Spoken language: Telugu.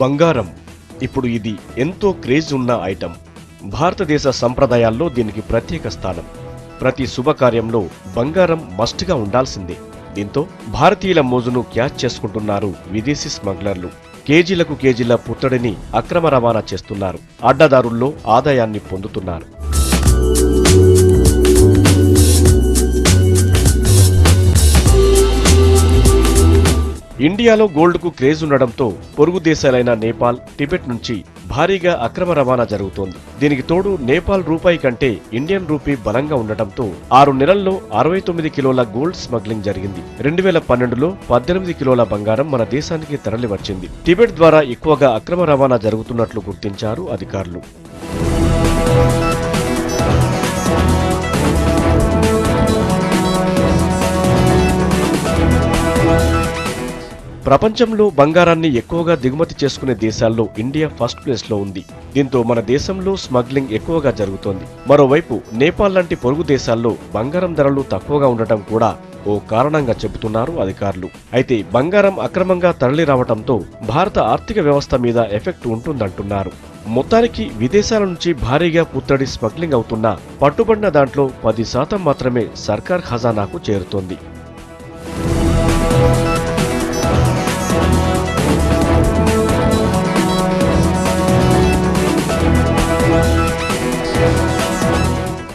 బంగారం ఇప్పుడు ఇది ఎంతో క్రేజ్ ఉన్న ఐటెం. భారతదేశ సంప్రదాయాల్లో దీనికి ప్రత్యేక స్థానం. ప్రతి శుభకార్యంలో బంగారం మస్ట్గా ఉండాల్సిందే. దీంతో భారతీయుల మోజును క్యాచ్ చేసుకుంటున్నారు విదేశీ స్మగ్లర్లు. కేజీలకు కేజీల పుత్తడిని అక్రమ రవాణా చేస్తున్నారు. అడ్డదారుల్లో ఆదాయాన్ని పొందుతున్నారు. ఇండియాలో గోల్డ్కు క్రేజ్ ఉండడంతో పొరుగు దేశాలైన నేపాల్, టిబెట్ నుంచి భారీగా అక్రమ రవాణా జరుగుతోంది. దీనికి తోడు నేపాల్ రూపాయి కంటే ఇండియన్ రూపీ బలంగా ఉండటంతో 6 నెలల్లో 69 కిలోల గోల్డ్ స్మగ్లింగ్ జరిగింది. 2012లో 18 కిలోల బంగారం మన దేశానికి తరలి వచ్చింది. టిబెట్ ద్వారా ఎక్కువగా అక్రమ రవాణా జరుగుతున్నట్లు గుర్తించారు అధికారులు. ప్రపంచంలో బంగారాన్ని ఎక్కువగా దిగుమతి చేసుకునే దేశాల్లో ఇండియా ఫస్ట్ ప్లేస్లో ఉంది. దీంతో మన దేశంలో స్మగ్లింగ్ ఎక్కువగా జరుగుతోంది. మరోవైపు నేపాల్ లాంటి పొరుగు దేశాల్లో బంగారం ధరలు తక్కువగా ఉండటం కూడా ఓ కారణంగా చెబుతున్నారు అధికారులు. అయితే బంగారం అక్రమంగా తరలి రావడంతో భారత ఆర్థిక వ్యవస్థ మీద ఎఫెక్ట్ ఉంటుందంటున్నారు. మొత్తానికి విదేశాల నుంచి భారీగా పుత్తడి స్మగ్లింగ్ అవుతున్నా పట్టుబడిన దాంట్లో 10% మాత్రమే సర్కార్ ఖజానాకు చేరుతోంది.